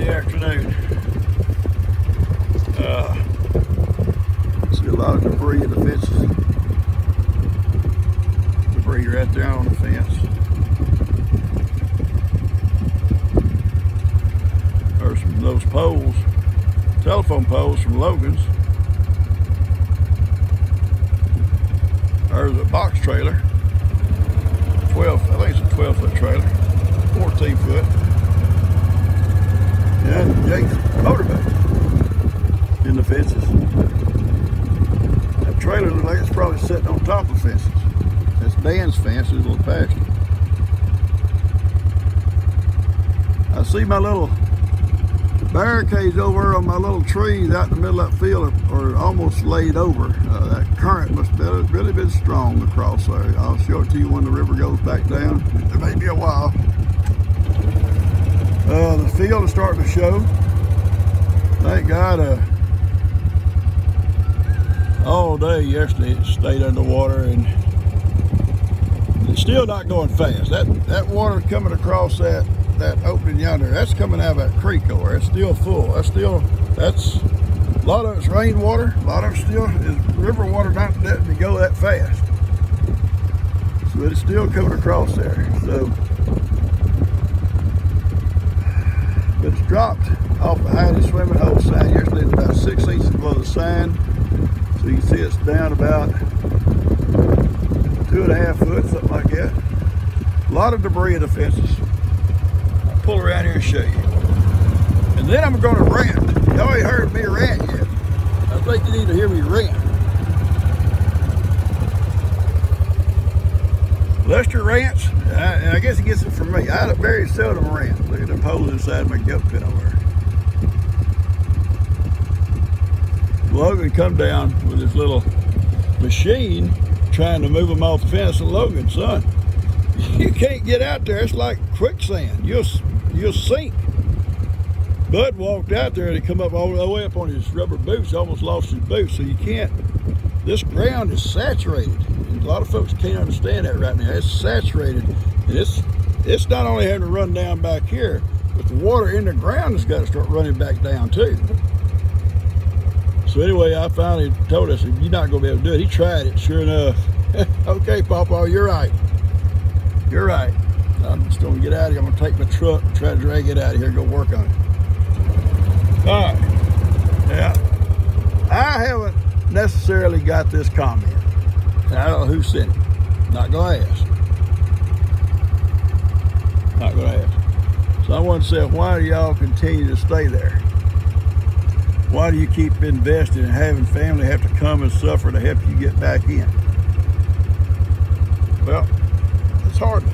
Friday afternoon. See a lot of debris in the fences. Debris right there on the fence. There's some of those poles, telephone poles from Logan's. There's a box trailer. 12, I think it's a 12-foot trailer. 14 foot. And Jake's motorboat in the fences. That trailer looks like it's probably sitting on top of fences. That's Dan's fence, his little pasture. I see my little barricades over on my little trees out in the middle of that field are almost laid over. That current must have really been strong across there. I'll show it to you when the river goes back down. It may be a while. The field is starting to show. Thank God, all day yesterday it stayed underwater, and it's still not going fast. That water coming across that opening yonder, that's coming out of that creek over. It's still full. That's a lot of it's rainwater. A lot of it still is river water, not letting me go that fast. So it's still coming across there. So. But it's dropped off behind the swimming hole sign yesterday. It's about 6 inches below the sign. So you can see it's down about 2.5 foot, something like that. A lot of debris in the fences. I'll pull around here and show you. And then I'm going to rant. Y'all ain't heard me rant yet. I think you need to hear me rant. Lester rants, and I guess he gets it from me. I very seldom rant. Look at them holes inside my goat pin over there. Logan come down with his little machine trying to move them off the fence. And Logan, son, you can't get out there. It's like quicksand. You'll sink. Bud walked out there and he come up all the way up on his rubber boots, almost lost his boots. So you can't, this ground is saturated. A lot of folks can't understand that right now. It's saturated, and it's not only having to run down back here, but the water in the ground has got to start running back down too. So anyway, I finally told us, you're not going to be able to do it. He tried it, sure enough. Okay, Pawpaw, you're right. You're right. I'm just going to get out of here. I'm going to take my truck and try to drag it out of here and go work on it. All right. Yeah. I haven't necessarily got this comment. I don't know who sent it. Not going to ask. Not going to ask. Someone said, why do y'all continue to stay there? Why do you keep investing and having family have to come and suffer to help you get back in? Well, it's hard to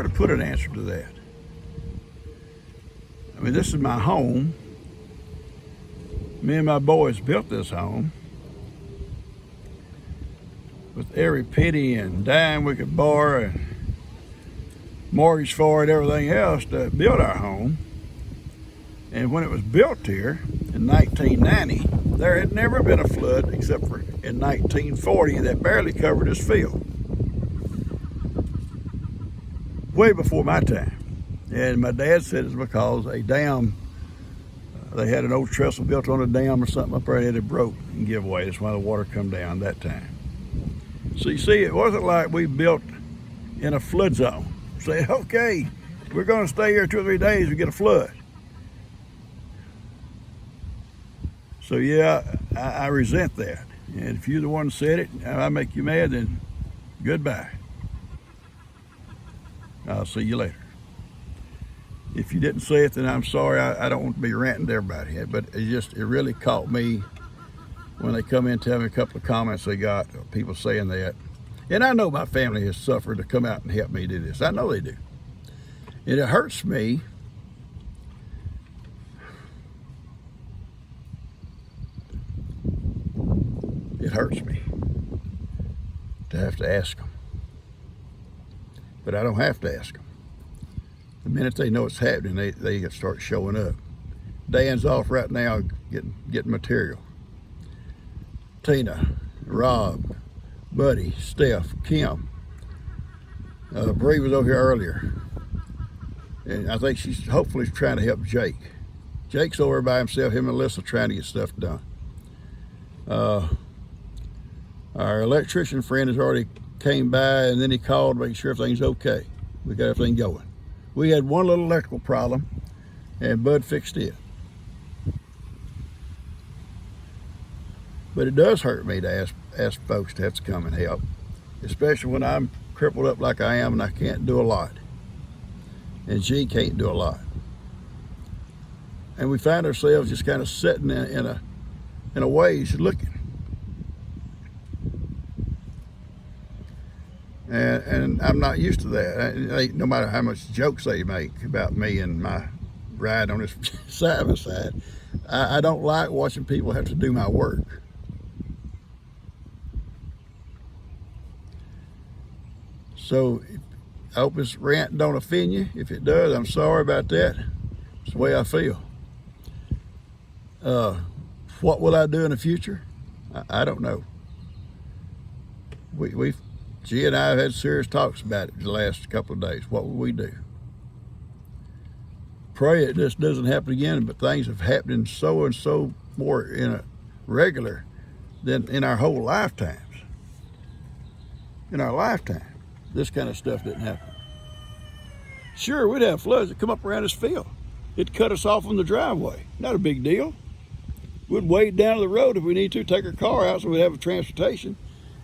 put an answer to that. I mean, this is my home. Me and my boys built this home with every penny and dime we could borrow and mortgage for it, everything else to build our home. And when it was built here in 1990, there had never been a flood except for in 1940 that barely covered this field. Way before my time. And my dad said it's because a dam, they had an old trestle built on a dam or something up there that it broke and give way. That's why the water come down that time. So you see, it wasn't like we built in a flood zone. Say, okay, we're going to stay here 2 or 3 days, we get a flood. So yeah, I resent that. And if you're the one that said it, and I make you mad, then goodbye. I'll see you later. If you didn't say it, then I'm sorry. I don't want to be ranting to everybody, but it really caught me when they come in and tell me a couple of comments they got, people saying that. And I know my family has suffered to come out and help me do this. I know they do. And it hurts me. It hurts me to have to ask them. But I don't have to ask them. The minute they know it's happening, they start showing up. Dan's off right now getting material. Tina, Rob, Buddy, Steph, Kim. Bree was over here earlier. And I think she's hopefully trying to help Jake. Jake's over by himself, him and Alyssa trying to get stuff done. Our electrician friend has already came by, and then he called to make sure everything's okay. We got everything going. We had one little electrical problem, and Bud fixed it. But it does hurt me to ask folks to have to come and help, especially when I'm crippled up like I am and I can't do a lot. And G can't do a lot. And we find ourselves just kind of sitting in a ways looking. And I'm not used to that. No matter how much jokes they make about me and my ride on this side by side, I don't like watching people have to do my work. So I hope this rant don't offend you. If it does, I'm sorry about that. It's the way I feel. What will I do in the future? I don't know. G and I have had serious talks about it the last couple of days. What will we do? Pray it just doesn't happen again, but things have happened so and so more in a regular than in our whole lifetimes. In our lifetime, this kind of stuff didn't happen. Sure, we'd have floods that come up around this field. It'd cut us off on the driveway. Not a big deal. We'd wade down to the road if we need to, take our car out so we'd have a transportation,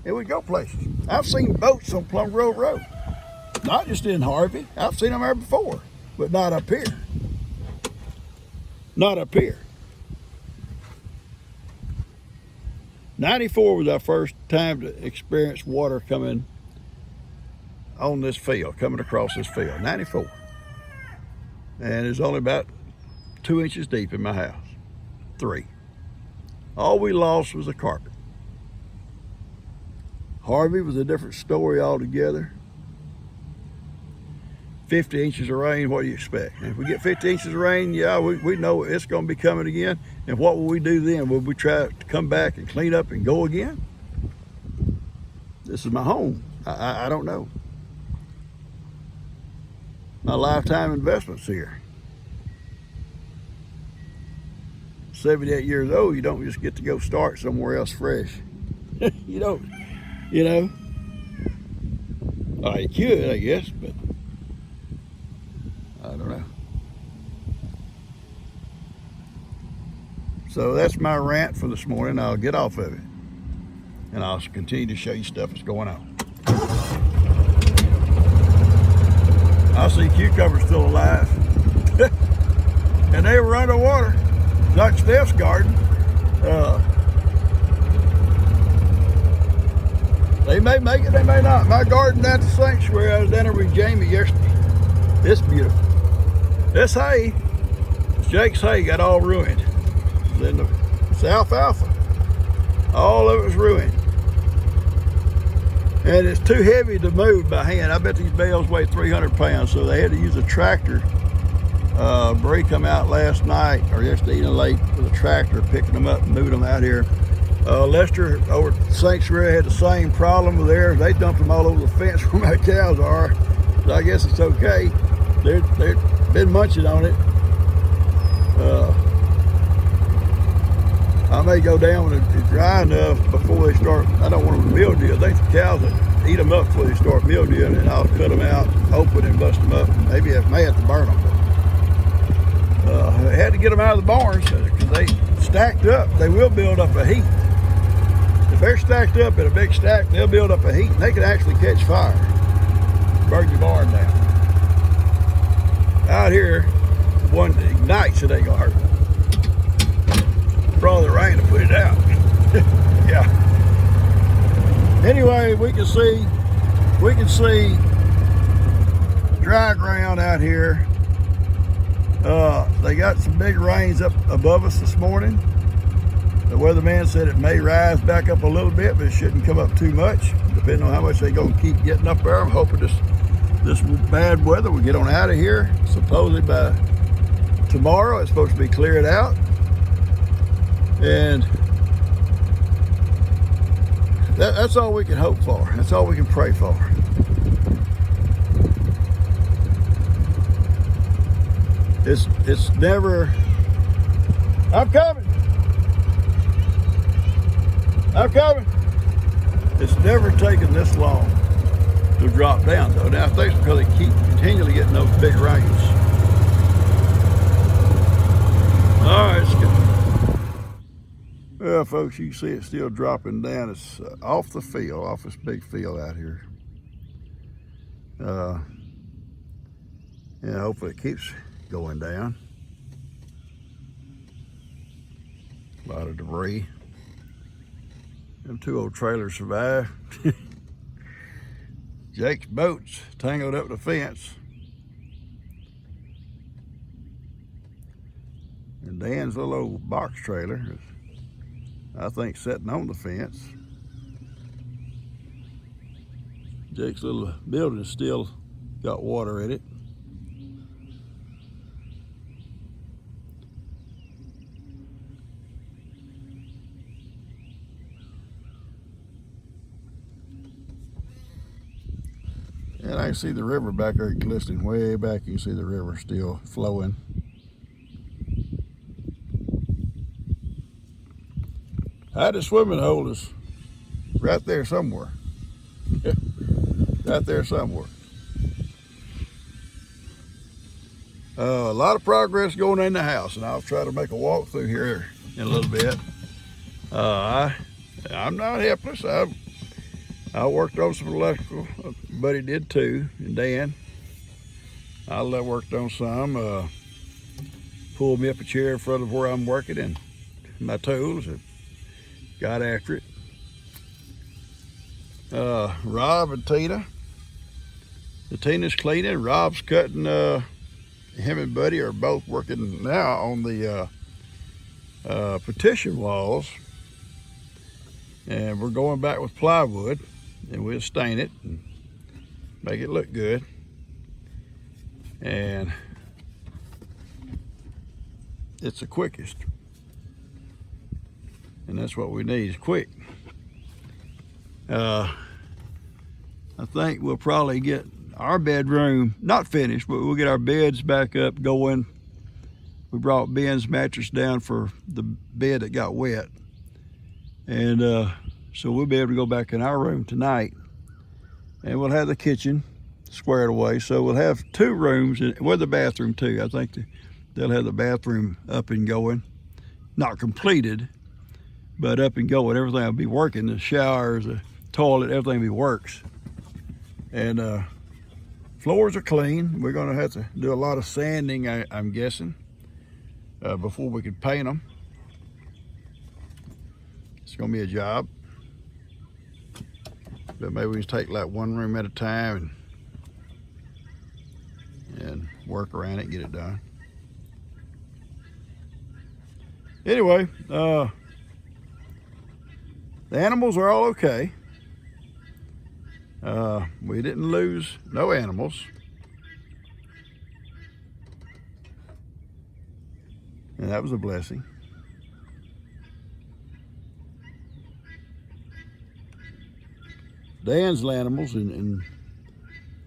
and we'd go places. I've seen boats on Plum Grove Road. Not just in Harvey. I've seen them there before, but not up here. Not up here. 94 was our first time to experience water coming on this field, coming across this field. 94. And it's only about 2 inches deep in my house. 3. All we lost was the carpet. Harvey was a different story altogether. 50 inches of rain, what do you expect? And if we get 50 inches of rain, yeah, we know it's going to be coming again. And what will we do then? Will we try to come back and clean up and go again? This is my home. I don't know. My lifetime investment's here. 78 years old, you don't just get to go start somewhere else fresh. You don't, you know. Oh, you could, I guess, but I don't know. So that's my rant for this morning. I'll get off of it, and I'll continue to show you stuff that's going on. I see cucumbers still alive, and they were underwater, like Steph's garden. They may make it, they may not. My garden at the sanctuary, I was down there with Jamie yesterday. It's beautiful. This hay, Jake's hay, got all ruined. Then the alfalfa, all of it was ruined. And it's too heavy to move by hand. I bet these bales weigh 300 pounds, so they had to use a tractor. Bree come out last night, or yesterday evening late, with a tractor, picking them up and moving them out here. Lester over at the sanctuary had the same problem with theirs. They dumped them all over the fence where my cows are. So I guess it's okay. They've been munching on it. I may go down when it's dry enough before they start. I don't want them to mildew. I think the cows will eat them up before they start mildewing, and I'll cut them out open and bust them up. Maybe I may have to burn them. I had to get them out of the barns because they stacked up. They will build up a heat. If they're stacked up in a big stack, they'll build up a heat, and they can actually catch fire. Burn your barn down. Out here, one that ignites, it ain't gonna hurt. For all the rain to put it out. Yeah. Anyway, we can see dry ground out here. They got some big rains up above us this morning. The weatherman said it may rise back up a little bit, but it shouldn't come up too much, depending on how much they're gonna keep getting up there. I'm hoping this bad weather will get on out of here. Supposedly by tomorrow, it's supposed to be cleared out. And that's all we can hope for. That's all we can pray for. It's never. I'm coming. I'm coming. It's never taken this long to drop down though. Now I think it's because they keep continually getting those big rains. All right, it's good. Well, folks, you can see it's still dropping down. It's off the field, off this big field out here. Yeah, hopefully it keeps going down. A lot of debris. Them two old trailers survived. Jake's boat's tangled up the fence. And Dan's little old box trailer is, I think, sitting on the fence. Jake's little building still got water in it. And I can see the river back there glistening way back. You can see the river still flowing. The swimming hole is right there somewhere. Right there somewhere. A lot of progress going in the house, and I'll try to make a walk through here in a little bit. I'm not helpless. I worked on some electrical. Buddy did too, and Dan. I worked on some. Pulled me up a chair in front of where I'm working and my tools and got after it. Rob and Tina. Tina's cleaning. Rob's cutting. Him and Buddy are both working now on the partition walls, and we're going back with plywood, and we'll stain it and make it look good. And it's the quickest, and that's what we need, is quick. I think we'll probably get our bedroom not finished, but we'll get our beds back up going. We brought Ben's mattress down for the bed that got wet, and so we'll be able to go back in our room tonight, and we'll have the kitchen squared away. So we'll have 2 rooms with the bathroom too. I think they'll have the bathroom up and going, not completed, but up and going. Everything will be working. The showers, the toilet, everything works. And floors are clean. We're gonna have to do a lot of sanding, I'm guessing, before we can paint them. It's gonna be a job, but maybe we can take like 1 room at a time and work around it, get it done. Anyway, the animals are all okay. We didn't lose no animals. And that was a blessing. Dan's animals and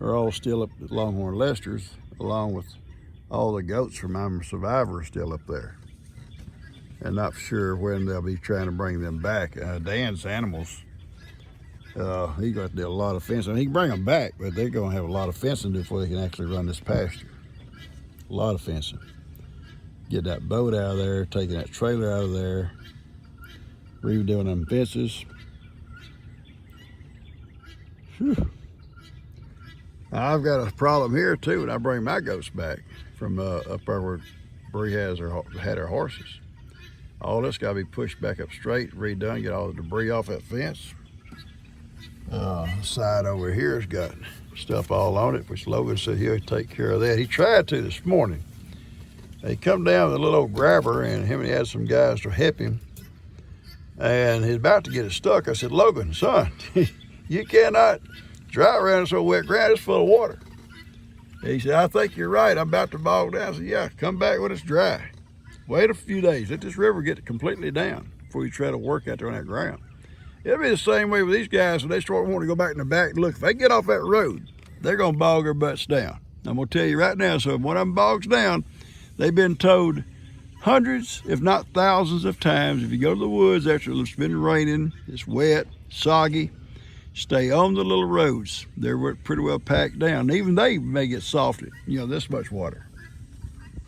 are all still up at Longhorn Lester's, along with all the goats from I'm a Survivor still up there. And not sure when they'll be trying to bring them back. Dan's animals, he's got to do a lot of fencing. I mean, he can bring them back, but they're going to have a lot of fencing before they can actually run this pasture. A lot of fencing. Get that boat out of there, taking that trailer out of there, redoing them fences. Whew. I've got a problem here too when I bring my goats back from up there where Bree had her horses. All this got to be pushed back up straight, redone, get all the debris off that fence. Side over here has got stuff all on it, which Logan said he'll take care of that. He tried to this morning. He come down with a little old grabber, and he had some guys to help him, and he's about to get it stuck. I said, Logan, son, you cannot drive around in so wet ground, it's full of water. He said, I think you're right, I'm about to bog down. I said, yeah, come back when it's dry. Wait a few days, let this river get completely down before you try to work out there on that ground. It'll be the same way with these guys when they start wanting to go back in the back. Look, if they get off that road, they're gonna bog their butts down. I'm gonna tell you right now, so if one of them bogs down, They've been told hundreds, if not thousands of times, if you go to the woods after it's been raining, it's wet, soggy, stay on the little roads. They're pretty well packed down. Even they may get softened, this much water.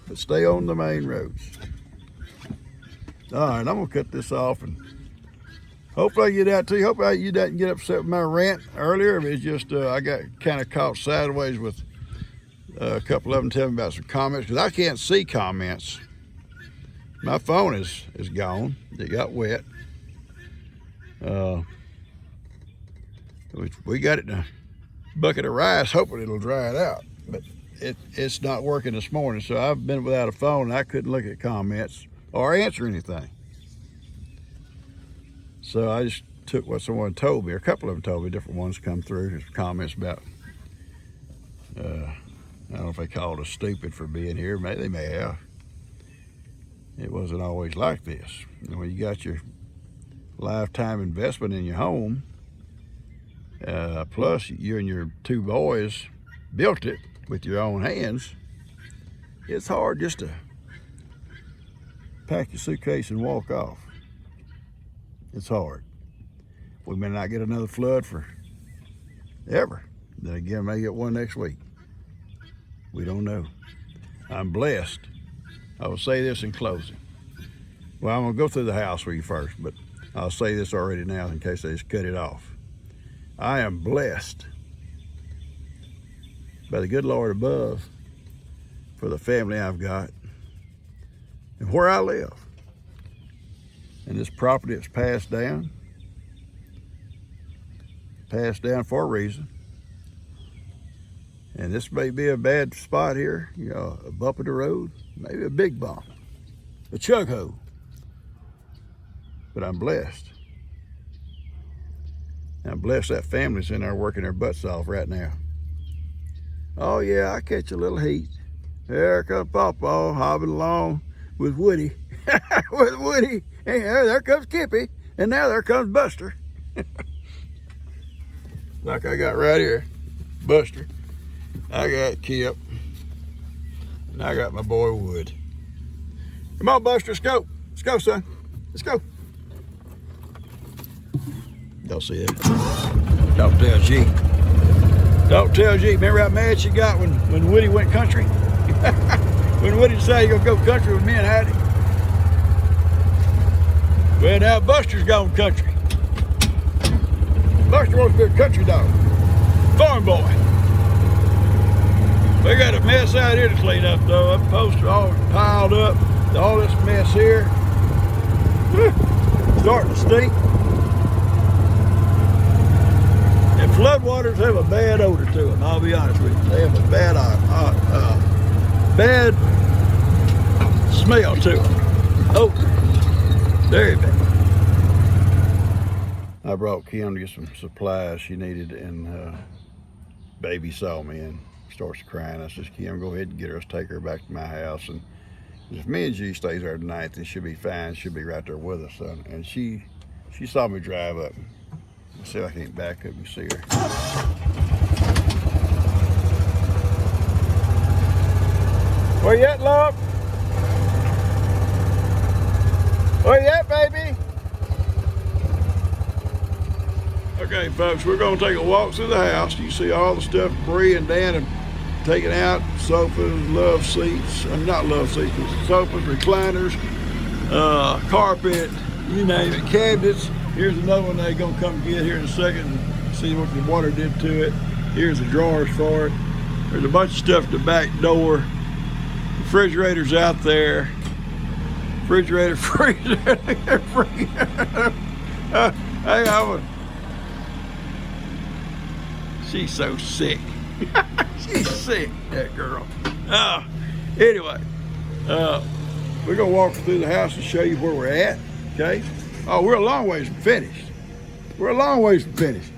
But stay on the main roads. All right, I'm gonna cut this off, and hopefully I get out to you. Hopefully you didn't get upset with my rant earlier. It's just I got kind of caught sideways with a couple of them telling me about some comments, because I can't see comments. My phone is gone. It got wet. We got it in a bucket of rice, hoping it'll dry it out. But it's not working this morning, so I've been without a phone, and I couldn't look at comments or answer anything. So I just took what someone told me, or a couple of them told me, different ones come through, just comments about, I don't know if they called us stupid for being here. Maybe they may have. It wasn't always like this. When you got your lifetime investment in your home, plus you and your two boys built it with your own hands, it's hard just to pack your suitcase and walk off. It's hard. We may not get another flood for ever. Then again, may get one next week. We don't know. I'm blessed. I will say this in closing. Well, I'm gonna go through the house with you first, but I'll say this already now in case they just cut it off. I am blessed by the good Lord above for the family I've got and where I live. And this property that's passed down for a reason. And this may be a bad spot here, a bump in the road, maybe a big bump, a chug hole. But I'm blessed. I'm blessed that family's in there working their butts off right now. Oh yeah, I catch a little heat. There comes Pawpaw hobbling along with Woody. With Woody. And there comes Kippy. And now there comes Buster. Like I got right here, Buster. I got Kip. And I got my boy Wood. Come on, Buster, let's go. Let's go, son. Let's go. Y'all see that? Don't tell G. Don't tell G. Remember how mad she got when Woody went country? When Woody decided he's gonna go country with me and Hattie. Well, now Buster's gone country. Buster wants to be a country dog. Farm boy. We got a mess out here to clean up though. Up poster all piled up. All this mess here. Starting to stink. And floodwaters have a bad odor to them, I'll be honest with you. They have a bad smell to them. Oh, very bad. I brought Kim to get some supplies she needed, and baby saw me and starts crying. I says, Kim, go ahead and get her. Let's take her back to my house. And if me and G stays there tonight, then she'll be fine. She'll be right there with us. And she saw me drive up. Let's see if I can't back up and see her. Where you at, love? Where you at, baby? Okay, folks, we're going to take a walk through the house. You see all the stuff Bree and Dan have taken out. Sofas, love seats. Not love seats, but sofas, recliners, carpet, you name it, cabinets. Here's another one they're going to come get here in a second and see what the water did to it. Here's the drawers for it. There's a bunch of stuff at the back door. Refrigerator's out there. Refrigerator, freezer. Hey, she's so sick. She's sick, that girl. Anyway, we're going to walk through the house and show you where we're at, okay? Oh, we're a long ways from finished. We're a long ways from finished.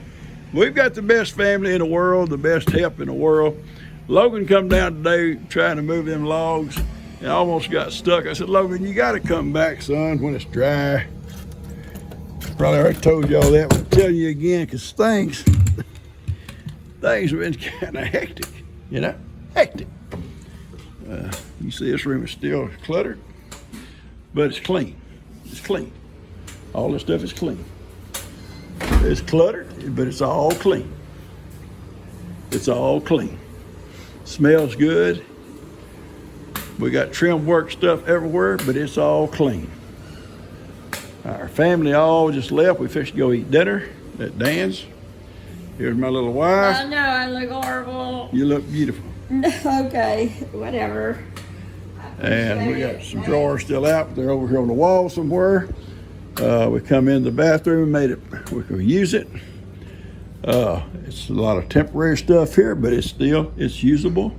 We've got the best family in the world, the best help in the world. Logan come down today trying to move them logs and almost got stuck. I said, Logan, you got to come back, son, when it's dry. Probably already told y'all that, but I'll tell you again, because things have been kind of hectic, hectic. You see this room is still cluttered, but it's clean. It's clean. All this stuff is clean. It's cluttered, but it's all clean. It's all clean. Smells good. We got trim work stuff everywhere, but it's all clean. Our family all just left. We fixed to go eat dinner at Dan's. Here's my little wife. I know, I look horrible. You look beautiful. Okay, whatever. And we got some drawers still out. They're over here on the wall somewhere. We come in the bathroom, made it, we could use it. It's a lot of temporary stuff here, but it's usable.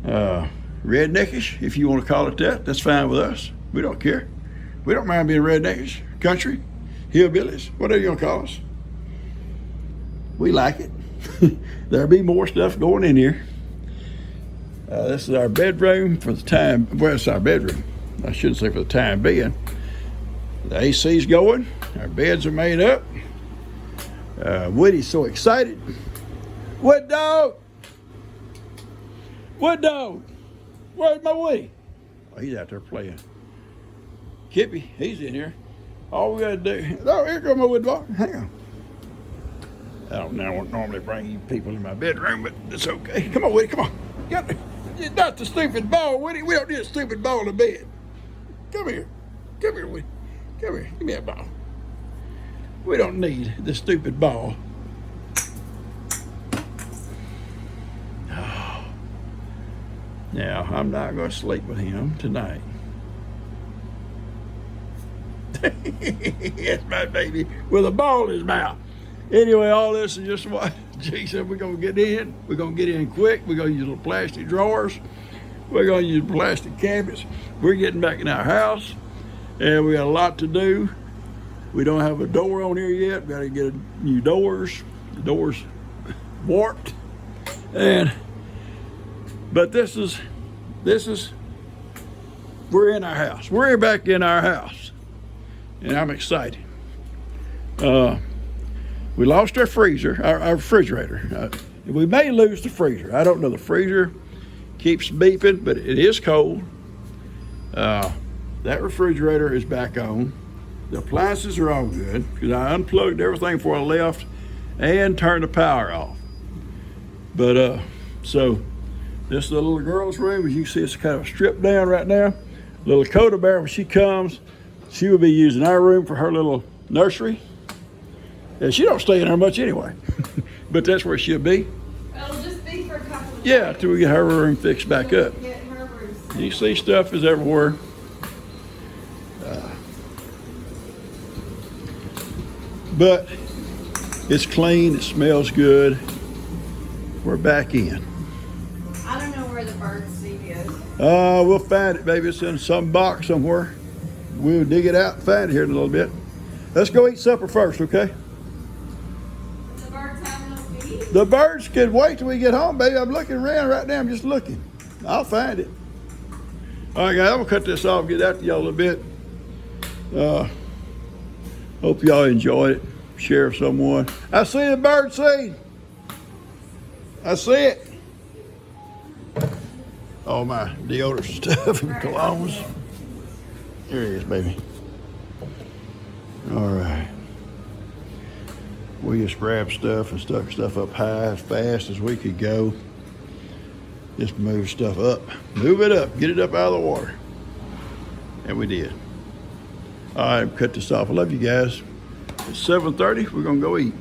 Redneckish, if you want to call it that, that's fine with us. We don't care. We don't mind being redneckish, country, hillbillies, whatever you want to call us. We like it. There'll be more stuff going in here. This is our bedroom for the time. Well, it's our bedroom. I shouldn't say for the time being. The AC's going. Our beds are made up. Woody's so excited. What dog? What dog? Where's my Woody? Oh, he's out there playing. Kippy, he's in here. All we gotta do. Oh, here comes my Woody dog. Hang on. I don't normally bring you people in my bedroom, but it's okay. Come on, Woody, come on. It's not the stupid ball, Woody. We don't need a stupid ball in the bed. Come here. Come here, Woody. Come here. Give me that ball. We don't need the stupid ball. Oh. Now, I'm not going to sleep with him tonight. Yes, my baby, with a ball in his mouth. Anyway, all this is just what G said we're going to get in. We're going to get in quick. We're going to use little plastic drawers. We're going to use plastic cabinets. We're getting back in our house, and we got a lot to do. We don't have a door on here yet. We got to get new doors. The door's warped. But this is, we're in our house. We're back in our house, and I'm excited. We lost our freezer, our refrigerator. We may lose the freezer. I don't know. The freezer keeps beeping, but it is cold. That refrigerator is back on. The appliances are all good because I unplugged everything before I left and turned the power off. But so this is the little girl's room. As you see, it's kind of stripped down right now. Little Coda Bear, when she comes, she will be using our room for her little nursery. And she don't stay in there much anyway, but that's where she'll be. It'll just be for a couple of Yeah, till we get her room fixed back up. Get her room. You see stuff is everywhere. But it's clean, it smells good. We're back in. I don't know where the bird seed is. We'll find it, baby. It's in some box somewhere. We'll dig it out and find it here in a little bit. Let's go eat supper first, okay? The birds have enough to eat? The birds can wait till we get home, baby. I'm looking around right now. I'm just looking. I'll find it. All right, guys, I'm going to cut this off, get out to y'all a little bit. Hope y'all enjoyed it. Share with someone. I see the bird seed. I see it. All my deodorant stuff and colognes. Here it is, baby. All right. We just grabbed stuff and stuck stuff up high as fast as we could go. Just move stuff up. Move it up. Get it up out of the water. And we did. All right, cut this off. I love you guys. It's 7:30. We're going to go eat.